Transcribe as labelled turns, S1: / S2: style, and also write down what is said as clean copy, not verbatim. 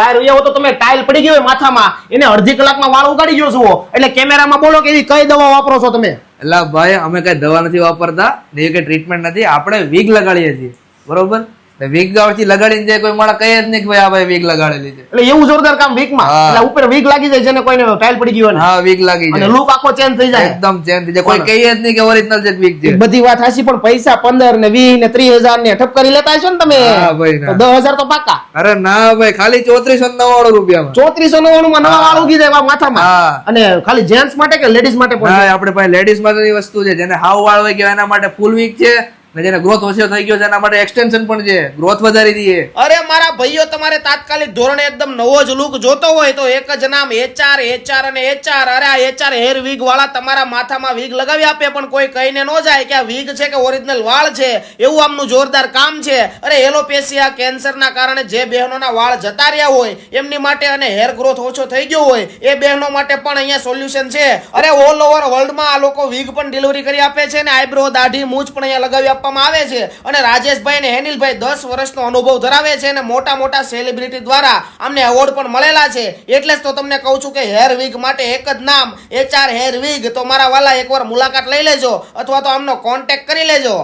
S1: બહાર રહ્યા હો તો તમે ટાઇલ પડી ગઈ હોય માથામાં, એને અડધી કલાકમાં વાળ ઉગાડી ગયો છો, એટલે કેમેરામાં બોલો કે એવી કઈ દવા વાપરો છો તમે?
S2: એટલે ભાઈ અમે કઈ દવા નથી વાપરતા ને એ કઈ ટ્રીટમેન્ટ નથી, આપણે વીગ લગાડીએ છીએ, બરોબર? વીગ ગાળથી લગાડીને જાય કોઈ માણસ કહે જ નહીં કે ભાઈ આ ભાઈ વીગ લગાડેલી છે.
S1: એટલે એવું જોરદાર કામ વીગમાં, એટલે ઉપર વીગ લાગી જાય છે ને કોઈને ટાઇલ પડી ગઈ હોય.
S2: હા, વીગ લાગી જાય
S1: અને લુક આખો ચેન્જ થઈ જાય,
S2: એકદમ ચેન્જ થઈ જાય, કોઈ કહે જ નહીં કે ઓરિજિનલ છે વીગ છે.
S1: બધી વાત હાસી, પણ પૈસા 15 ને 20 ને 30,000 ને ઠપ કરી લેતા હશો ને તમે?
S2: હા ભાઈ,
S1: 10,000 તો પાકા.
S2: અરે ના ભાઈ, ખાલી 3499 રૂપિયામાં
S1: 3499 માં નવા વાળ ઉગી જાય માથામાં. અને ખાલી જેન્ટ્સ માટે કે લેડીઝ માટે પણ?
S2: હા, આપણે પાસે લેડીઝ માટેની વસ્તુ છે, જેને હાવ વાળ હોય કે એના માટે ફૂલ વીગ છે, ને જેને ગ્રોથ ઓછો થઈ ગયો છે એના માટે એક્સટેન્શન પણ છે, ગ્રોથ વધારી દઈએ.
S1: અરે મારા ભાઈઓ, તમારે તાત્કાલિક ધોરણે એકદમ નવો જ લુક જોતો હોય તો એક જ નામ HR અને HR. અરે આ HR હેર વીગ વાળા તમારા માથામાં વીગ લગાવી આપે, પણ કોઈ કહીને ન જાય કે આ વીગ છે કે ઓરિજિનલ વાળ છે, એવું આમનું જોરદાર કામ છે. અરે એલોપેશિયા કેન્સરના કારણે જે બહેનોના વાળ જતા રહ્યા હોય એમની માટે, અને હેર ગ્રોથ ઓછો થઈ ગયો હોય એ બહેનો માટે પણ અહીંયા સોલ્યુશન છે. અરે ઓલ ઓવર વર્લ્ડમાં આ લોકો વીગ પણ ડિલિવરી કરી આપે છે, ને આઈબ્રો, દાઢી, મૂછ પણ અહીંયા લગાવી આવે છે. અને રાજેશભાઈ ને હેનિલભાઈ 10 વર્ષનો અનુભવ ધરાવે છે, અને મોટા મોટા સેલિબ્રિટી દ્વારા અમને એવોર્ડ પણ મળેલા છે. એટલે જ તો તમને કહું છું કે હેર વીગ માટે એક જ નામ HR હેર વીગ. તો મારા વાલા એકવાર મુલાકાત લઈ લેજો, અથવા તો આમનો કોન્ટેક્ટ કરી લેજો.